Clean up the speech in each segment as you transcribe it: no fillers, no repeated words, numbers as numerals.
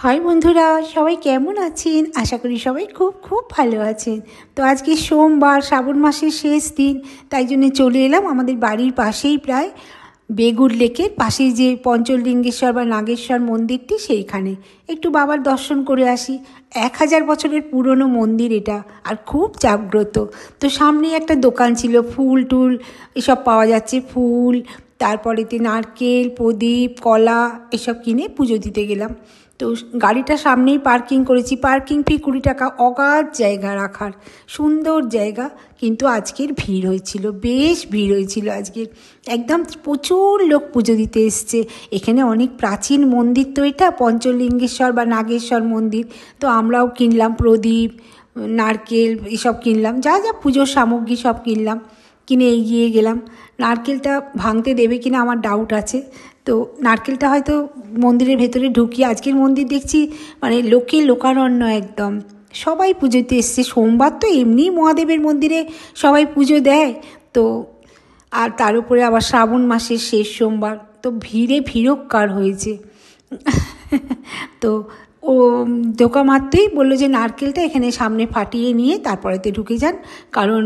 High বন্ধুরা, সবাই কেমন আছেন? আশা করি সবাই খুব খুব ভালো আছেন। তো আজকে সোমবার, শ্রাবণ মাসের শেষ দিন, তাই জন্য চলে এলাম আমাদের বাড়ির পাশেই, প্রায় বেগুর লেকের পাশেই যে পঞ্চলিঙ্গেশ্বর বা নাগেশ্বর মন্দিরটি, সেইখানে একটু বাবার দর্শন করে আসি। 1000 বছরের পুরনো মন্দির এটা, আর খুব জাগ্রত। তো সামনেই একটা দোকান ছিল, ফুল টুল এসব পাওয়া যাচ্ছে, ফুল, তারপরেতে নারকেল, প্রদীপ, কলা এসব কিনে পুজো দিতে গেলাম। তো গাড়িটা সামনেই পার্কিং করেছি, পার্কিং ফি 20 টাকা, অগাধ জায়গা রাখার, সুন্দর জায়গা। কিন্তু আজকের ভিড় হয়েছিল, বেশ ভিড় হয়েছিল আজকের, একদম প্রচুর লোক পুজো দিতে এসছে। এখানে অনেক প্রাচীন মন্দির তো, এটা পঞ্চলিঙ্গেশ্বর বা নাগেশ্বর মন্দির। তো আমরাও কিনলাম প্রদীপ, নারকেল এসব কিনলাম, যা যা পুজোর সামগ্রী সব কিনলাম, কিনে এগিয়ে গেলাম। নারকেলটা ভাঙতে দেবে কিনা আমার ডাউট আছে। তো নারকেলটা হয়তো মন্দিরের ভেতরে ঢুকিয়ে, আজকের মন্দির দেখছি মানে লোকে লোকারণ্য একদম, সবাই পুজোতে এসছে। সোমবার তো এমনি মহাদেবের মন্দিরে সবাই পুজো দেয়। তো আর তার উপরে আবার শ্রাবণ মাসের শেষ সোমবার, তো ভিড়ে ভিড়কার হয়েছে। তো ও ঢোকা মাত্রই বললো যে নারকেলটা এখানে সামনে ফাটিয়ে নিয়ে তারপরেতে ঢুকে যান, কারণ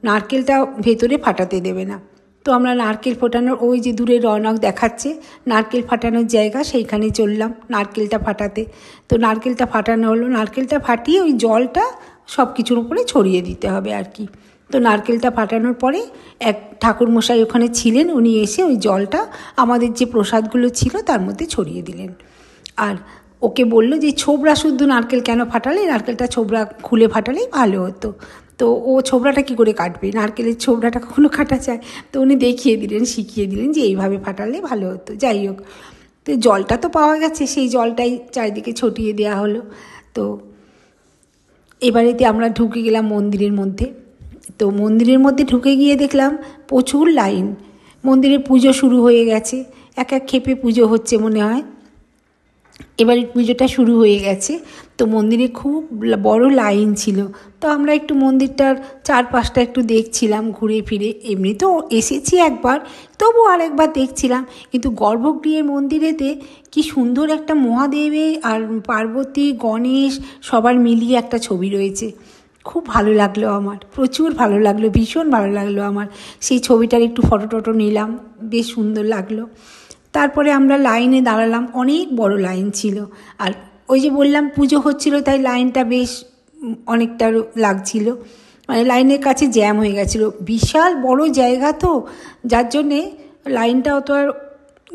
নারকেলটা ভেতরে ফাটাতে দেবে না। তো আমরা নারকেল ফোটানোর, ওই যে দূরে রৌনক দেখাচ্ছে নারকেল ফাটানোর জায়গা, সেইখানে চললাম নারকেলটা ফাটাতে। তো নারকেলটা ফাটানো হলো, নারকেলটা ফাটিয়ে ওই জলটা সব কিছুর উপরে ছড়িয়ে দিতে হবে আর কি। তো নারকেলটা ফাটানোর পরে এক ঠাকুরমশাই ওখানে ছিলেন, উনি এসে ওই জলটা আমাদের যে প্রসাদগুলো ছিল তার মধ্যে ছড়িয়ে দিলেন। আর ওকে বললো যে ছোবড়া শুদ্ধ নারকেল কেন ফাটালে, নারকেলটা ছোবড়া খুলে ফাটালেই ভালো হতো। তো ও ছোবড়াটা কী করে কাটবে, নারকেলের ছোবড়াটা কখনো কাটা যায়? তো উনি দেখিয়ে দিলেন, শিখিয়ে দিলেন যে এইভাবে ফাটালে ভালো হতো। যাই হোক, তো জলটা তো পাওয়া গেছে, সেই জলটাই চারিদিকে ছটিয়ে দেওয়া হলো। তো এবারেতে আমরা ঢুকে গেলাম মন্দিরের মধ্যে। তো মন্দিরের মধ্যে ঢুকে গিয়ে দেখলাম প্রচুর লাইন, মন্দিরে পুজো শুরু হয়ে গেছে, এক এক ক্ষেপে পুজো হচ্ছে মনে হয়। এবারে পুজোটা শুরু হয়ে গেছে, তো মন্দিরে খুব বড় লাইন ছিল। তো আমরা একটু মন্দিরটার চারপাশটা একটু দেখছিলাম ঘুরে ফিরে, এমনি তো এসেছি একবার, তবু আরেকবার দেখছিলাম। কিন্তু গর্ভগৃহের মন্দিরেতে কি সুন্দর একটা মহাদেবের আর পার্বতী, গণেশ সবার মিলিয়ে একটা ছবি রয়েছে। খুব ভালো লাগলো আমার, প্রচুর ভালো লাগলো, ভীষণ ভালো লাগলো আমার। সেই ছবিটার একটু ফটো টটো নিলাম, বেশ সুন্দর লাগলো। তারপরে আমরা লাইনে দাঁড়ালাম, অনেক বড় লাইন ছিল। আর ওই যে বললাম পুজো হচ্ছিল, তাই লাইনটা বেশ অনেকটা লাগছিল, মানে লাইনের কাছে জ্যাম হয়ে গেছিলো। বিশাল বড় জায়গা তো, যার জন্যে লাইনটা অত আর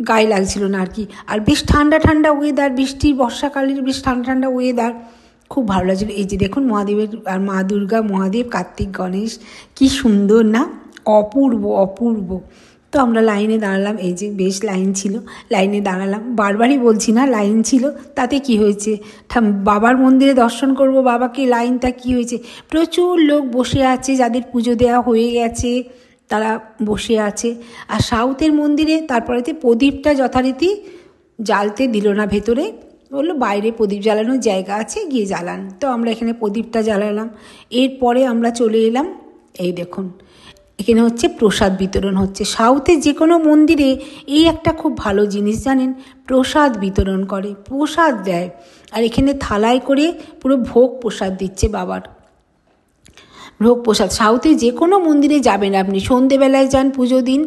গায়ে লাগছিল না আর কি। আর বেশ ঠান্ডা ঠান্ডা ওয়েদার, বৃষ্টি বর্ষাকালের বেশ ঠান্ডা ঠান্ডা ওয়েদার, খুব ভালো লাগছিলো। এই যে দেখুন মহাদেবের আর মা দুর্গা, মহাদেব, কার্তিক, গণেশ, কি সুন্দর না, অপূর্ব অপূর্ব। তো আমরা লাইনে দাঁড়ালাম, এই যে বেশ লাইন ছিল, লাইনে দাঁড়ালাম। বারবারই বলছি না লাইন ছিল, তাতে কি হয়েছে, বাবার মন্দিরে দর্শন করব, বাবাকে, লাইনটা কি হয়েছে? প্রচুর লোক বসে আছে, যাদের পুজো দেওয়া হয়ে গেছে তারা বসে আছে। আর সাউথের মন্দিরে তারপরেতে প্রদীপটা যথারীতি জ্বালতে দিল না ভেতরে, বললো বাইরে প্রদীপ জ্বালানোর জায়গা আছে, গিয়ে জ্বালান। তো আমরা এখানে প্রদীপটা জ্বালালাম। এরপরে আমরা চলে এলাম, এই দেখুন এখানে হচ্ছে প্রসাদ বিতরণ হচ্ছে। সাউথে যে কোনো মন্দিরে এই একটা খুব ভালো জিনিস জানেন, প্রসাদ বিতরণ করে, প্রসাদ দেয়। আর এখানে থালায় করে পুরো ভোগ প্রসাদ দিচ্ছে বাবার, ভোগ প্রসাদ। সাউথে যে কোনো মন্দিরে যাবেন আপনি, সন্ধেবেলায় যান, পুজো দিন,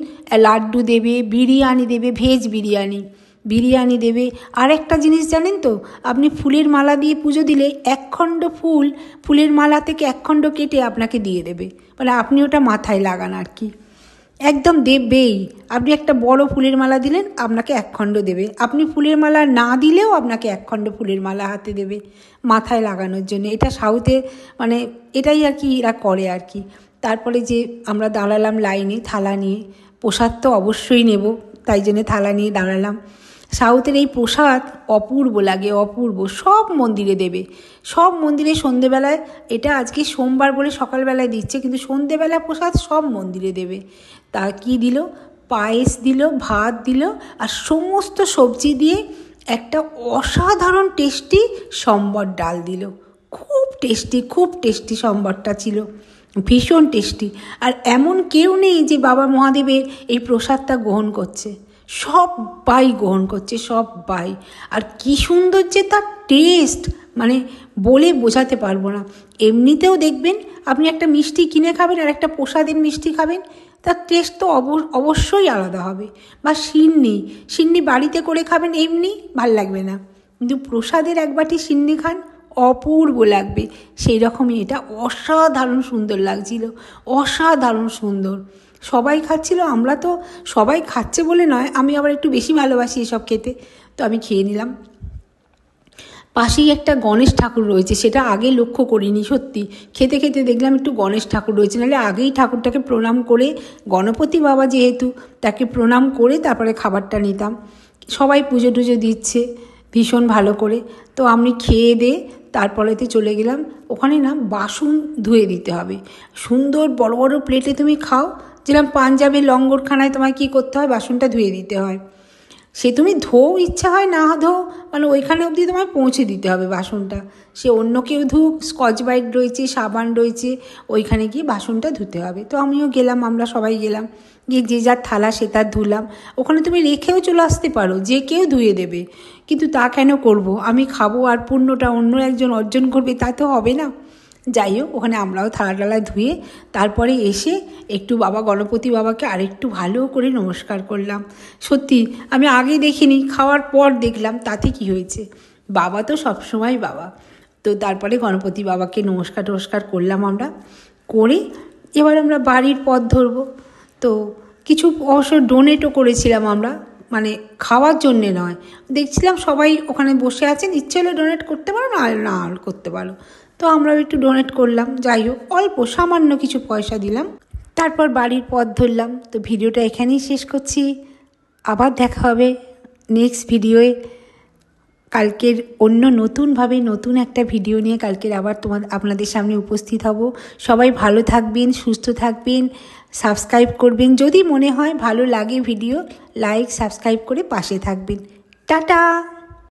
লাড্ডু দেবে, বিরিয়ানি দেবে, ভেজ বিরিয়ানি, বিরিয়ানি দেবে। আর একটা জিনিস জানেন তো, আপনি ফুলের মালা দিয়ে পুজো দিলে একখণ্ড ফুল, ফুলের মালা থেকে একখণ্ড কেটে আপনাকে দিয়ে দেবে, মানে আপনি ওটা মাথায় লাগান আর কি, একদম দেবেই। আপনি একটা বড় ফুলের মালা দিলেন, আপনাকে একখণ্ড দেবে। আপনি ফুলের মালা না দিলেও আপনাকে একখণ্ড ফুলের মালা হাতে দেবে মাথায় লাগানোর জন্য। এটা সাউথে মানে এটাই আর কি এরা করে আর কি। তারপরে যে আমরা দাঁড়ালাম লাইনে থালা নিয়ে, প্রসাদ তো অবশ্যই নেব, তাই জন্য থালা নিয়ে দাঁড়ালাম। সাউথের এই প্রসাদ অপূর্ব লাগে, অপূর্ব। সব মন্দিরে দেবে, সব মন্দিরে সন্ধেবেলায়, এটা আজকে সোমবার বলে সকালবেলায় দিচ্ছে, কিন্তু সন্ধেবেলা প্রসাদ সব মন্দিরে দেবে। তা কি দিল, পায়েস দিল, ভাত দিল, আর সমস্ত সবজি দিয়ে একটা অসাধারণ টেস্টি সম্বর ডাল দিল। খুব টেস্টি, খুব টেস্টি সম্বরটা ছিল, ভীষণ টেস্টি। আর এমন কেউ নেই যে বাবা মহাদেবের এই প্রসাদটা গ্রহণ করছে, সবাই গ্রহণ করছে, সবাই। আর কি সুন্দর যে তার টেস্ট, মানে বলে বোঝাতে পারবো না। এমনিতেও দেখবেন আপনি একটা মিষ্টি কিনে খাবেন আর একটা প্রসাদের মিষ্টি খাবেন, তার টেস্ট তো অবশ্যই আলাদা হবে। বা সিন্নি বাড়িতে করে খাবেন, এমনি ভাল লাগবে না, কিন্তু প্রসাদের এক বাটি সিন্নি খান, অপূর্ব লাগবে। সেই রকমই এটা অসাধারণ সুন্দর লাগছিল, অসাধারণ সুন্দর। সবাই খাচ্ছিল, আমরা তো সবাই খাচ্ছে বলে নয়, আমি আবার একটু বেশি ভালোবাসি এসব খেতে, তো আমি খেয়ে নিলাম। পাশেই একটা গণেশ ঠাকুর রয়েছে, সেটা আগে লক্ষ্য করিনি, সত্যি খেতে খেতে দেখলাম একটু গণেশ ঠাকুর রয়েছে, নাহলে আগেই ঠাকুরটাকে প্রণাম করে, গণপতি বাবা যেহেতু, তাকে প্রণাম করে তারপরে খাবারটা নিতাম। সবাই পুজো টুজো দিচ্ছে ভীষণ ভালো করে। তো আমি খেয়ে দিয়ে তারপরেতে চলে গেলাম। ওখানে না বাসন ধুয়ে দিতে হবে, সুন্দর বড় বড় প্লেটে তুমি খাও, যেরকম পাঞ্জাবের লঙ্গরখানায় তোমায় কী করতে হয়, বাসনটা ধুয়ে দিতে হয়। সে তুমি ধোও, ইচ্ছা হয় না ধো, মানে ওইখানে অবধি তোমায় পৌঁছে দিতে হবে বাসনটা। সে অন্য কেউ ধুক, স্কচ ব্রাইট রয়েছে, সাবান রয়েছে, ওইখানে গিয়ে বাসনটা ধুতে হবে। তো আমিও গেলাম, আমরা সবাই গেলাম, গিয়ে যে যার থালা সে তার ধুলাম। ওখানে তুমি রেখেও চলে আসতে পারো, যে কেউ ধুয়ে দেবে, কিন্তু তা কেন করব? আমি খাবো আর পুণ্যটা অন্য একজন অর্জন করবে, তা তো হবে না। যাই হোক, ওখানে আমরাও থালা টালা ধুয়ে তারপরে এসে একটু বাবা গণপতি বাবাকে আরেকটু ভালো করে নমস্কার করলাম। সত্যি আমি আগে দেখিনি, খাওয়ার পর দেখলাম, তাতে কি হয়েছে, বাবা তো সবসময় বাবা। তো তারপরে গণপতি বাবাকে নমস্কার করলাম আমরা, করে এবার আমরা বাড়ির পথ ধরবো। তো কিছু অবশ্য ডোনেটও করেছিলাম আমরা, মানে খাওয়ার জন্যে নয়, দেখছিলাম সবাই ওখানে বসে আছেন, ইচ্ছে হলে ডোনেট করতে পারো, না করতে পারো। তো আমরাও একটু ডোনেট করলাম, যাই হোক অল্প সামান্য কিছু পয়সা দিলাম, তারপর বাড়ির পথ ধরলাম। তো ভিডিওটা এখানেই শেষ করছি, আবার দেখা হবে নেক্সট ভিডিওয়ে। কালকের অন্য নতুনভাবে নতুন একটা ভিডিও নিয়ে কালকের আবার আপনাদের সামনে উপস্থিত হব। সবাই ভালো থাকবেন, সুস্থ থাকবেন, সাবস্ক্রাইব করবেন, যদি মনে হয় ভালো লাগে ভিডিও, লাইক সাবস্ক্রাইব করে পাশে থাকবেন। টাটা।